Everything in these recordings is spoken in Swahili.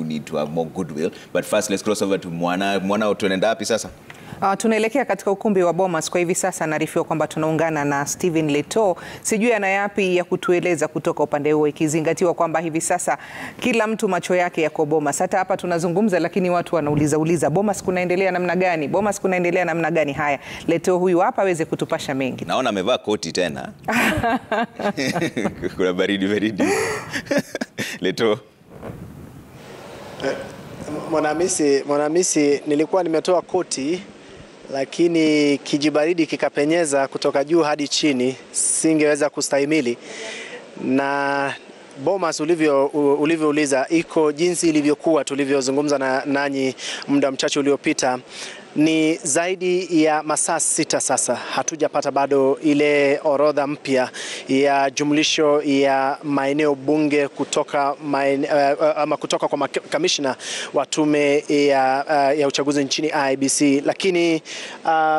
need to have more goodwill. But first, let's cross over to Mwana tunaenda wapi sasa? Tunaelekea katika ukumbi wa Bomas kwa hivi sasa. Naarifiwa kwamba tunaungana na Steven Leto. Sijui ana yapi ya kutueleza kutoka upande huo, ikizingatiwa kwamba hivi sasa kila mtu macho yake yako Bomas. Hata hapa tunazungumza, lakini watu wanauliza Bomas kunaendelea namna gani? Bomas kunaendelea namna gani? Haya, Leto huyu hapa aweze kutupasha mengi. Naona amevaa koti tena. Kuna baridi. Leto. Mwanamisi, nilikuwa nimetoa koti, lakini kijibaridi kikapenyeza kutoka juu hadi chini, singeweza kustahimili. Na Bomas ulivyouliza iko jinsi ilivyokuwa tulivyozungumza na nanyi muda mchache uliopita. Ni zaidi ya masaa 6 sasa. Hatujapata bado ile orodha mpya ya jumlisho ya maeneo bunge kutoka kwa kamishna wa tume ya uchaguzi nchini IEBC. Lakini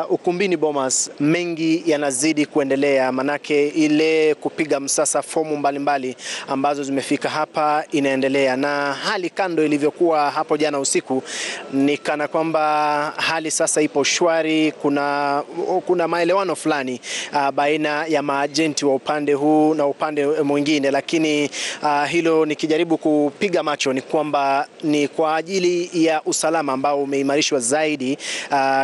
ukumbini Bomas mengi yanazidi kuendelea, manake ile kupiga msasa fomu mbalimbali ambazo zimefika hapa inaendelea. Na hali kando ilivyokuwa hapo jana usiku, ni kana kwamba hali sasa ipo shwari. Kuna maelewano fulani baina ya maajenti wa upande huu na upande mwingine, lakini hilo nikijaribu kupiga macho ni kwamba ni kwa ajili ya usalama ambao umeimarishwa zaidi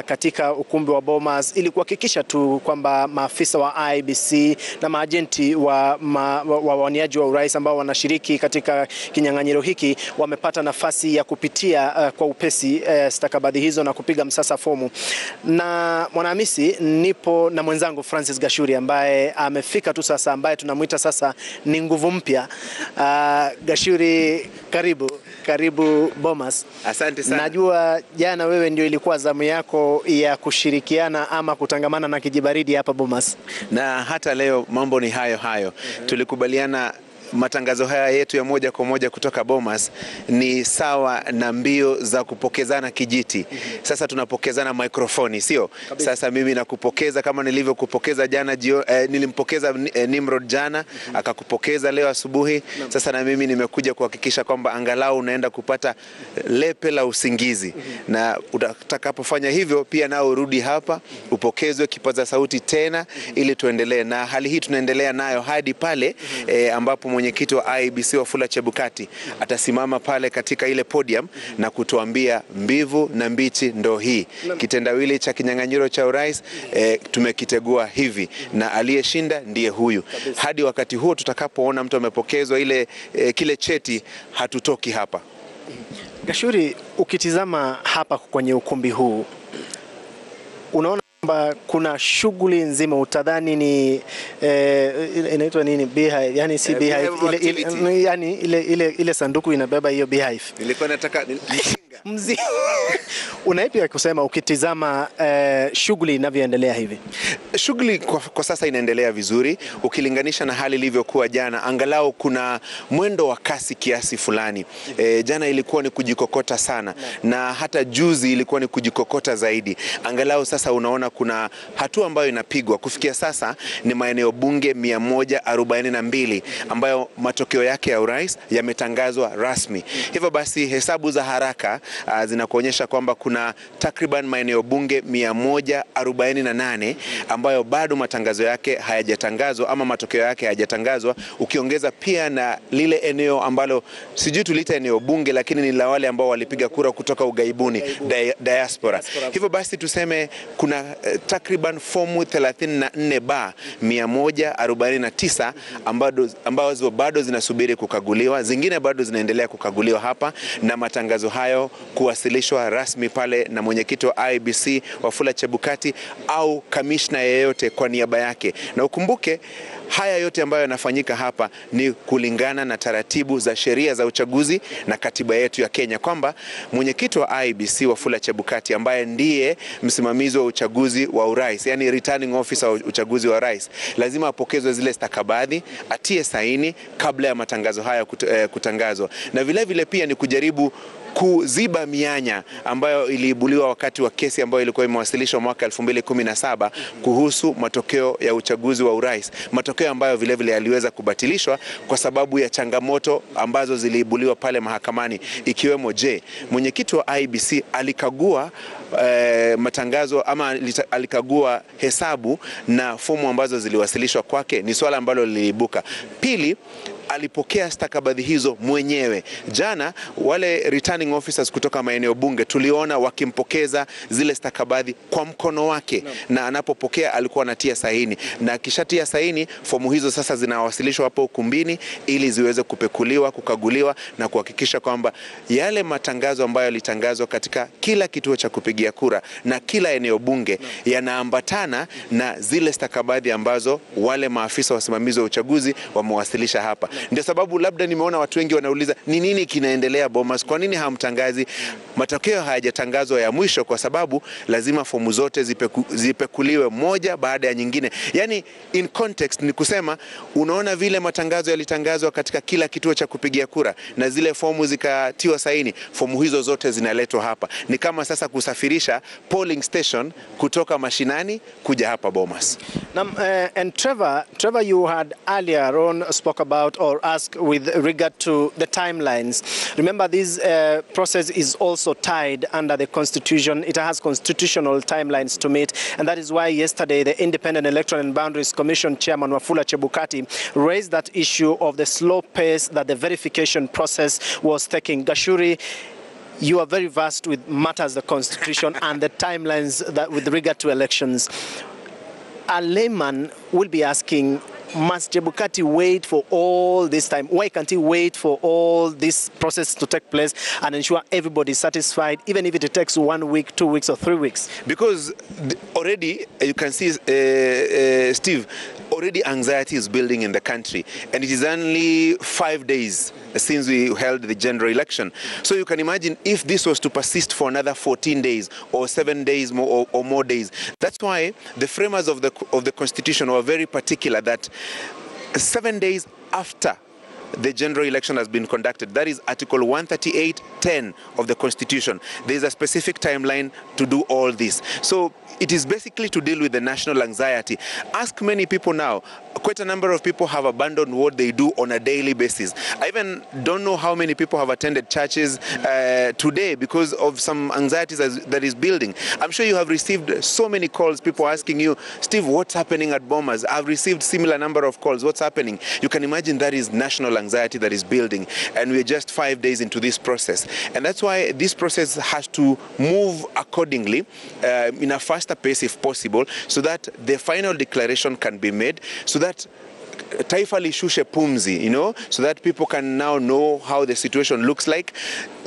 katika ukumbi wa Bomas, ili kuhakikisha tu kwamba maafisa wa IEBC na maajenti wa wawaniaji wa urais ambao wanashiriki katika kinyang'anyiro hiki wamepata nafasi ya kupitia kwa upesi stakabadhi hizo na kupiga msasa fomu. Na Mwanahamisi, nipo na mwenzangu Francis Gashuri ambaye amefika tu sasa, ambaye tunamuita sasa ni nguvu mpya. Gashuri, karibu Bomas. Asante sana. Najua jana wewe ndio ilikuwa zamu yako ya kushirikiana ama kutangamana na kijibaridi hapa Bomas. Na hata leo mambo ni hayo. Tulikubaliana matangazo haya yetu ya moja kwa moja kutoka Bomas ni sawa na mbio za kupokezana kijiti. Sasa tunapokezana mikrofoni, sio? Sasa mimi nakupokeza kama nilivyokupokeza jana nilimpokeza Nimrod jana, akakupokeza leo asubuhi. Sasa na mimi nimekuja kuhakikisha kwamba angalau unaenda kupata lepe la usingizi. Na utakapofanya hivyo pia nao urudi hapa upokezwe kipaza sauti tena, ili tuendelee. Na hali hii tunaendelea nayo hadi pale ambapo mwenyekiti wa IEBC Wafula Chebukati atasimama pale katika ile podium na kutuambia mbivu na mbichi ndo hii. Kitendawili cha kinyang'anyiro cha urais tumekitegua hivi, na aliyeshinda ndiye huyu. Hadi wakati huo tutakapoona mtu amepokezwa kile cheti, hatutoki hapa. Gashuri, ukitizama hapa kwenye ukumbi huu, unaona kuna shughuli nzima, utadhani ni inaitwa nini, beehive, yani si beehive, ile sanduku inabeba hiyo beehive. Nilikuwa nataka mzi. Unaipi ya kusema ukitizama shughuli inavyoendelea hivi? Shughuli kwa sasa inaendelea vizuri ukilinganisha na hali ilivyokuwa jana. Angalau kuna mwendo wa kasi kiasi fulani. Jana ilikuwa ni kujikokota sana, na hata juzi ilikuwa ni kujikokota zaidi. Angalau sasa unaona kuna hatua ambayo inapigwa. Kufikia sasa ni maeneo bunge 142 ambayo matokeo yake ya urais yametangazwa rasmi. Hivyo basi hesabu za haraka zinakuonyesha kwamba kuna takriban maeneo bunge 148 ambayo bado matangazo yake hayajatangazwa ama matokeo yake hayajatangazwa, ukiongeza pia na lile eneo ambalo sijui tulita eneo bunge, lakini ni la wale ambao walipiga kura kutoka ugaibuni, diaspora. Hivyo basi tuseme kuna takriban fomu 149 ambazo bado zinasubiri kukaguliwa, zingine bado zinaendelea kukaguliwa hapa, na matangazo hayo kuwasilishwa rasmi pale na mwenyekiti wa IEBC Wafula Chebukati au kamishna yeyote kwa niaba yake. Na ukumbuke haya yote ambayo yanafanyika hapa ni kulingana na taratibu za sheria za uchaguzi na katiba yetu ya Kenya, kwamba mwenyekiti wa IEBC Wafula Chebukati ambaye ndiye msimamizi wa uchaguzi wa urais, yani returning officer wa uchaguzi wa urais, lazima apokezwe zile stakabadhi, atie saini kabla ya matangazo haya kutangazwa. Na vile vile pia ni kujaribu kuziba mianya ambayo iliibuliwa wakati wa kesi ambayo ilikuwa imewasilishwa mwaka 2017 kuhusu matokeo ya uchaguzi wa urais, matokeo ambayo vile vile yaliweza kubatilishwa kwa sababu ya changamoto ambazo ziliibuliwa pale mahakamani, ikiwemo mwenyekiti wa IEBC alikagua matangazo ama alikagua hesabu na fomu ambazo ziliwasilishwa kwake, ni swala ambalo liliibuka. Pili, alipokea stakabadhi hizo mwenyewe. Jana wale returning officers kutoka maeneo bunge tuliona wakimpokeza zile stakabadhi kwa mkono wake, na anapopokea alikuwa anatia saini, na akishatia saini fomu hizo sasa zinawasilishwa hapo ukumbini ili ziweze kupekuliwa, kukaguliwa na kuhakikisha kwamba yale matangazo ambayo yalitangazwa katika kila kituo cha kupigia kura na kila eneo bunge yanaambatana na zile stakabadhi ambazo wale maafisa wasimamizi wa uchaguzi wamewasilisha hapa. Ndio sababu labda nimeona watu wengi wanauliza ni nini kinaendelea Bomas, kwa nini hamtangazi matokeo hayajatangazwa ya mwisho? Kwa sababu lazima fomu zote zipekuliwe moja baada ya nyingine. Yani in context ni kusema, unaona vile matangazo yalitangazwa katika kila kituo cha kupigia kura na zile fomu zikatiwa saini, fomu hizo zote zinaletwa hapa. Ni kama sasa kusafirisha polling station kutoka mashinani kuja hapa Bomas. And Trevor, you had earlier on spoke about or asked with regard to the timelines. Remember, this process is also tied under the Constitution. It has constitutional timelines to meet, and that is why yesterday the Independent Electoral and Boundaries Commission Chairman Wafula Chebukati raised that issue of the slow pace that the verification process was taking. Gashuri, you are very versed with matters, the Constitution and the timelines that with regard to elections. A layman will be asking, must Chebukati wait for all this time? Why can't he wait for all this process to take place and ensure everybody is satisfied, even if it takes 1 week, 2 weeks or 3 weeks? Because already you can see, Steve, already anxiety is building in the country, and it is only 5 days since we held the general election. So you can imagine if this was to persist for another 14 days or 7 days more or more days. That's why the framers of the Constitution were very particular that 7 days after the general election has been conducted, that is Article 138(10) of the Constitution, there is a specific timeline to do all this. So it is basically to deal with the national anxiety. Ask many people now. Quite a number of people have abandoned what they do on a daily basis. I even don't know how many people have attended churches today because of some anxieties that is building. I'm sure you have received so many calls, people asking you, Steve, what's happening at Bomas? I've received similar number of calls. What's happening? You can imagine that is national anxiety that is building, and we're just 5 days into this process. And that's why this process has to move accordingly in a faster pace if possible, so that the final declaration can be made, so that taifa lishushe pumzi, so that people can now know how the situation looks like.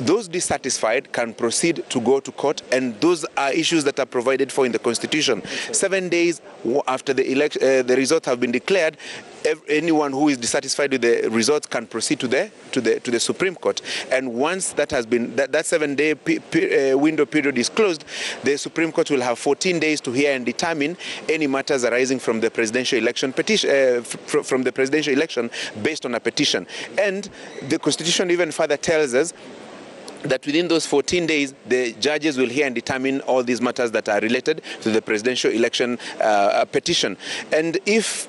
Those dissatisfied can proceed to go to court, and those are issues that are provided for in the Constitution. 7 days after the election, the results have been declared, anyone who is dissatisfied with the results can proceed to the Supreme Court. And once that has been that 7 day window period is closed, the Supreme Court will have 14 days to hear and determine any matters arising from the presidential election petition, from the presidential election based on a petition. And the Constitution even further tells us that within those 14 days, the judges will hear and determine all these matters that are related to the presidential election petition. And if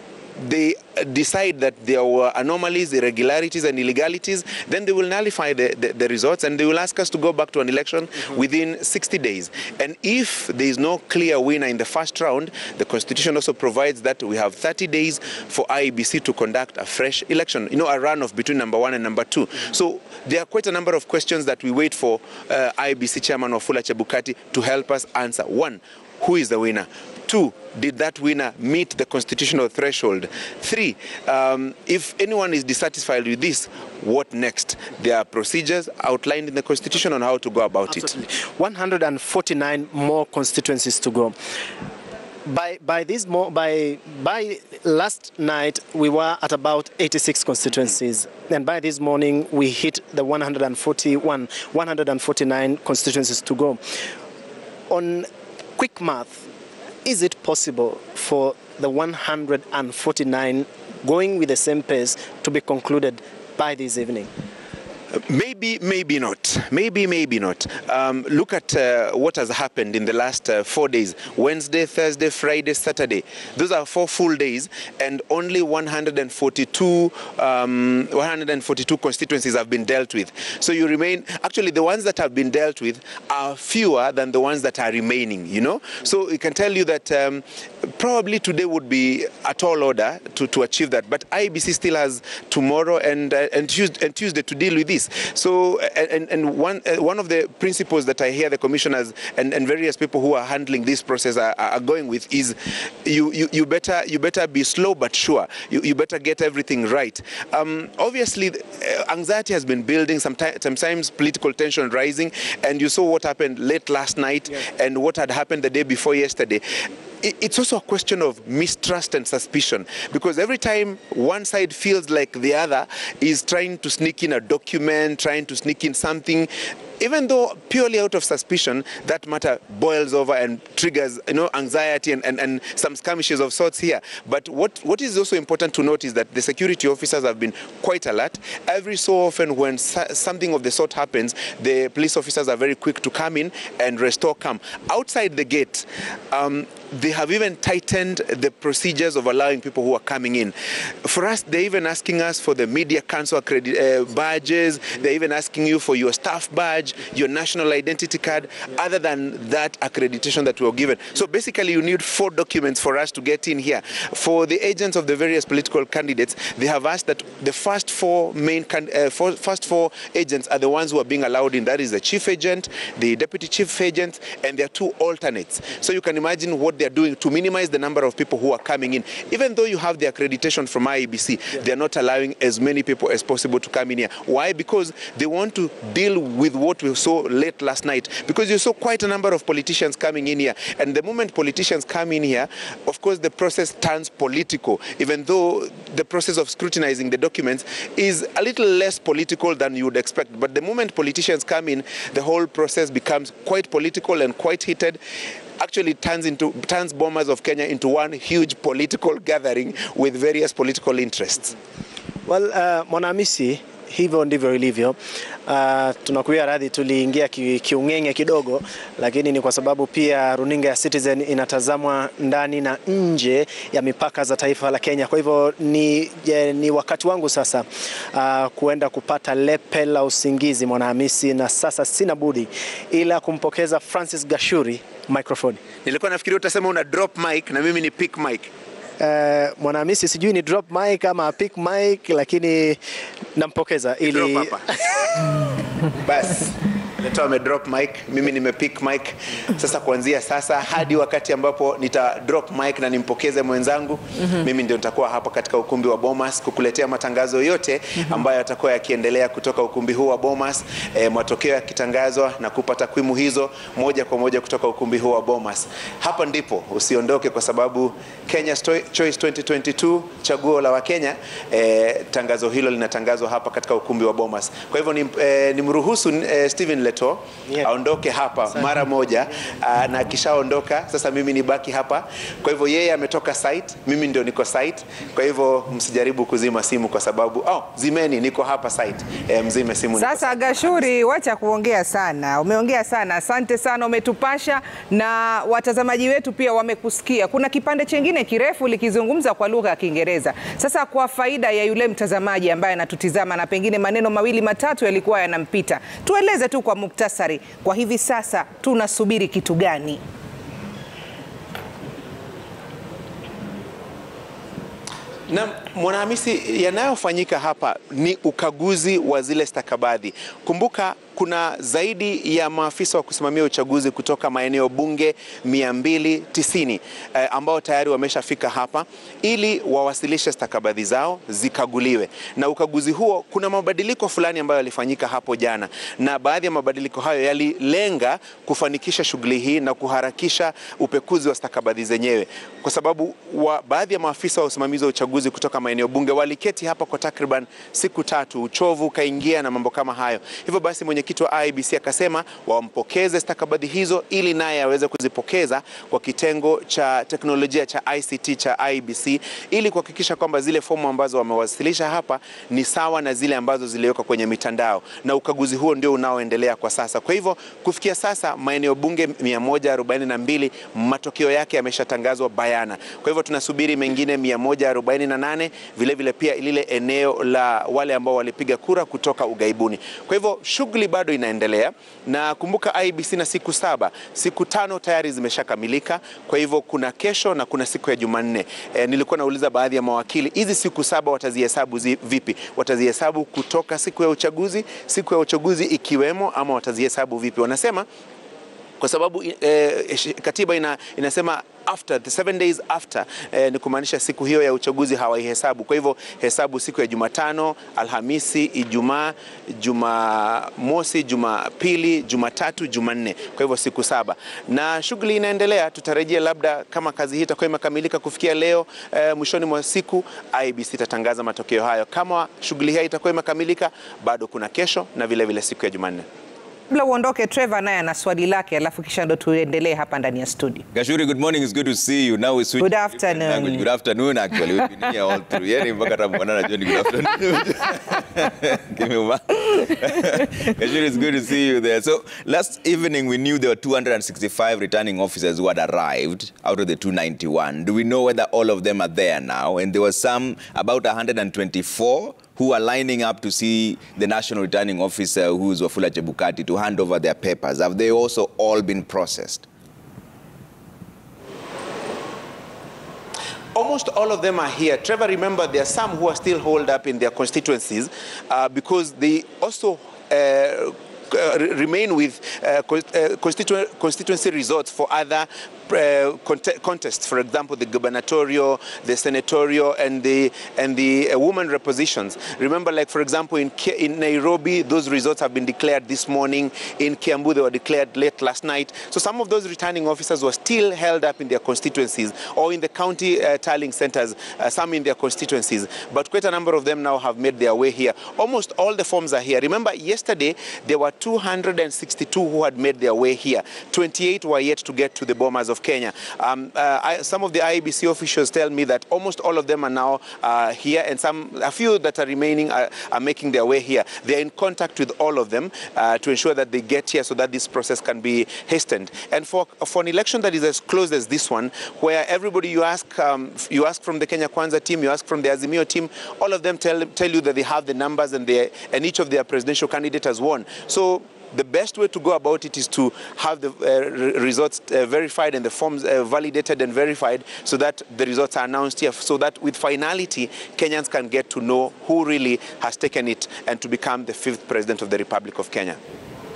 they decide that there were anomalies, irregularities and illegalities, then they will nullify the results, and they will ask us to go back to an election within 60 days. And if there is no clear winner in the first round, the Constitution also provides that we have 30 days for IEBC to conduct a fresh election, a runoff between number 1 and number 2. So there are quite a number of questions that we wait for IEBC Chairman Wafula Chebukati to help us answer. 1, who is the winner? 2, did that winner meet the constitutional threshold? 3, if anyone is dissatisfied with this, what next? There are procedures outlined in the Constitution on how to go about Absolutely. It. 149 more constituencies to go. By last night we were at about 86 constituencies, and by this morning we hit the 149 constituencies to go. On quick math, is it possible for the 149 going with the same pace to be concluded by this evening? Maybe not. Maybe not. Look at what has happened in the last 4 days. Wednesday, Thursday, Friday, Saturday. Those are 4 full days, and only 142 constituencies have been dealt with. So you remain, actually the ones that have been dealt with are fewer than the ones that are remaining, you know. So it can tell you that probably today would be a tall order to achieve that. But IEBC still has tomorrow and Tuesday to deal with this. So, and one of the principles that I hear the commissioners and various people who are handling this process are going with is you better be slow but sure. You better get everything right. Obviously, anxiety has been building, sometimes political tension rising, and you saw what happened late last night and what had happened the day before yesterday. It's also a question of mistrust and suspicion, because every time one side feels like the other is trying to sneak in a document, trying to sneak in something, even though purely out of suspicion, that matter boils over and triggers, you know, anxiety and some skirmishes of sorts here. But what is also important to note is that the security officers have been quite alert. Every so often when something of the sort happens, the police officers are very quick to come in and restore calm. Outside the gate, they have even tightened the procedures of allowing people who are coming in. For us, they're even asking us for the media council badges. They're even asking you for your staff badge, your national identity card, other than that accreditation that we were given. So basically, you need 4 documents for us to get in here. For the agents of the various political candidates, they have asked that the first 4 agents are the ones who are being allowed in. That is the chief agent, the deputy chief agent, and their 2 alternates. So you can imagine what they're doing to minimize the number of people who are coming in. Even though you have the accreditation from IEBC, they're not allowing as many people as possible to come in here. Why? Because they want to deal with what we saw late last night. Because you saw quite a number of politicians coming in here. And the moment politicians come in here, of course, the process turns political, even though the process of scrutinizing the documents is a little less political than you would expect. But the moment politicians come in, the whole process becomes quite political and quite heated. Actually turns Bomas of Kenya into one huge political gathering with various political interests. Well, Mwanahamisi, hivyo ndivyo ilivyo. Tunakuia radhi tuliingia kiungenge kidogo, lakini ni kwa sababu pia runinga ya Citizen inatazamwa ndani na nje ya mipaka za taifa la Kenya. Kwa hivyo ni wakati wangu sasa kuenda kupata lepe la usingizi, Mwanahamisi, na sasa sina budi ila kumpokeza Francis Gashuri microphone. Nilikuwa nafikiri utasema una drop mic na mimi ni pick mic. Mwanahamisi sijui ni drop mic ama pick mic, lakini nampokeza ili drop hapa. Bas. Leto amedrop mic, mimi nimepick mic. Sasa kuanzia sasa hadi wakati ambapo nita drop mic na nimpokeze mwenzangu, mimi ndio nitakuwa hapa katika ukumbi wa Bomas kukuletea matangazo yote ambayo yatakuwa yakiendelea kutoka ukumbi huu wa Bomas, matokeo yakitangazwa na kupata takwimu hizo moja kwa moja kutoka ukumbi huu wa Bomas. Hapa ndipo usiondoke, kwa sababu Kenya Choice 2022, chaguo la Wakenya, tangazo hilo linatangazwa hapa katika ukumbi wa Bomas. Kwa hivyo nimruhusu Steven Leto aondoke hapa mara moja, na kishaondoka sasa mimi nibaki hapa. Kwa hivyo yeye ametoka site, mimi ndio niko site. Kwa hivyo msijaribu kuzima simu kwa sababu zimeni, niko hapa site. Mzime simu. Sasa Gashuri, wacha kuongea sana. Umeongea sana. Asante sana, umetupasha na watazamaji wetu pia wamekusikia. Kuna kipande chengine kirefu likizungumza kwa lugha ya Kiingereza. Sasa kwa faida ya yule mtazamaji ambaye anatutizama na pengine maneno mawili matatu yalikuwa yanampita, tueleze tu kwa muktasari, kwa hivi sasa tunasubiri kitu gani? Na Mwanahamisi, yanayofanyika hapa ni ukaguzi wa zile stakabadhi. Kumbuka kuna zaidi ya maafisa wa kusimamia uchaguzi kutoka maeneo bunge 290 ambao tayari wameshafika hapa ili wawasilishe stakabadhi zao zikaguliwe. Na ukaguzi huo, kuna mabadiliko fulani ambayo yalifanyika hapo jana, na baadhi ya mabadiliko hayo yalilenga kufanikisha shughuli hii na kuharakisha upekuzi wa stakabadhi zenyewe, kwa sababu baadhi ya maafisa wa usimamizi wa uchaguzi kutoka maeneo bunge waliketi hapa kwa takriban siku 3, uchovu kaingia na mambo kama hayo. Hivyo basi mwenyekiti mwenyekiti wa IEBC akasema wampokeze stakabadhi hizo ili naye aweze kuzipokeza kwa kitengo cha teknolojia cha ICT cha IEBC ili kuhakikisha kwamba zile fomu ambazo wamewasilisha hapa ni sawa na zile ambazo ziliwekwa kwenye mitandao, na ukaguzi huo ndio unaoendelea kwa sasa. Kwa hivyo kufikia sasa maeneo bunge 142 matokeo yake yameshatangazwa bayana. Kwa hivyo tunasubiri mengine 148, vile vile pia lile eneo la wale ambao walipiga kura kutoka ugaibuni. Kwa hivyo shughuli bado inaendelea, na kumbuka IEBC na siku 7, siku 5 tayari zimeshakamilika. Kwa hivyo kuna kesho na kuna siku ya Jumanne. Nilikuwa nauliza baadhi ya mawakili, hizi siku 7 watazihesabu vipi? Watazihesabu kutoka siku ya uchaguzi ikiwemo, ama watazihesabu vipi? Wanasema kwa sababu katiba inasema after the 7 days after, ni kumaanisha siku hiyo ya uchaguzi hawaihesabu. Kwa hivyo hesabu siku ya Jumatano, Alhamisi, Ijumaa, Jumamosi, Jumapili, Jumatatu, Jumanne. Kwa hivyo siku 7. Na shughuli inaendelea. Tutarejea labda kama kazi hii itakuwa imekamilika kufikia leo, mwishoni mwa siku IEBC itatangaza matokeo hayo. Kama shughuli hii itakuwa imekamilika, bado kuna kesho na vile vile siku ya Jumanne. Kabla uondoke, Trevor naye ana swali lake, alafu kisha ndo tuendelee hapa ndani ya studio. Gashuri, good morning. It's good to see you. Now we switch. Good afternoon. Good afternoon, actually. We've been here all through. Yeah, mpaka Ramona Johnny, good afternoon. Give me one. Gashuri, it's good to see you there. So last evening we knew there were 265 returning officers who had arrived out of the 291. Do we know whether all of them are there now? And there were some, about 124, who are lining up to see the national returning officer, who is Wafula Chebukati, to hand over their papers. Have they also all been processed? Almost all of them are here. Trevor, remember, there are some who are still holed up in their constituencies because they also remain with constituency results for other contests, for example, the gubernatorial, the senatorial, and the women repositions. Remember, like for example, in Nairobi, those results have been declared this morning. In Kiambu, they were declared late last night. So some of those returning officers were still held up in their constituencies or in the county tallying centers, some in their constituencies. But quite a number of them now have made their way here. Almost all the forms are here. Remember, yesterday there were 262 who had made their way here. 28 were yet to get to the Bomas of Kenya. Some of the IEBC officials tell me that almost all of them are now here, and a few that are remaining are making their way here. They are in contact with all of them to ensure that they get here so that this process can be hastened. And for an election that is as close as this one, where everybody you ask from the Kenya Kwanza team, you ask from the Azimio team, all of them tell you that they have the numbers and each of their presidential candidates has won. So the best way to go about it is to have the results verified and the forms validated and verified, so that the results are announced here, so that with finality, Kenyans can get to know who really has taken it and to become the 5th president of the Republic of Kenya.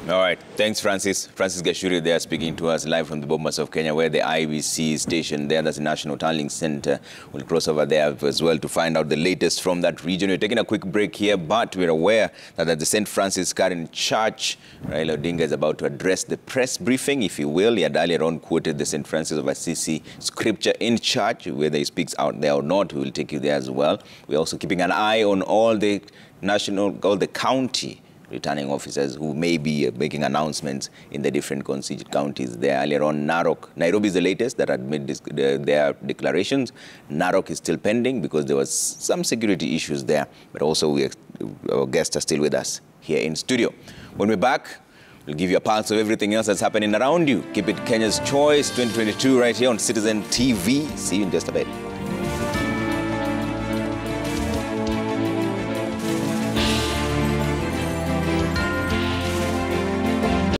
All right. Thanks, Francis. Francis Gashuri there speaking to us live from the Bomas of Kenya, where the IEBC is stationed there. That's the National Tallying Center. We'll cross over there as well to find out the latest from that region. We're taking a quick break here, but we're aware that at the St. Francis Karen Church, Raila Odinga is about to address the press briefing, if you will. He had earlier on quoted the St. Francis of Assisi scripture in church. Whether he speaks out there or not, we will take you there as well. We're also keeping an eye on all the county returning officers who may be making announcements in the different constituent counties there. Earlier on, Narok, Nairobi is the latest that had made their declarations. Narok is still pending because there was some security issues there. But also, our guests are still with us here in studio. When we're back, we'll give you a pulse of everything else that's happening around you. Keep it Kenya's Choice 2022 right here on Citizen TV. See you in just a bit.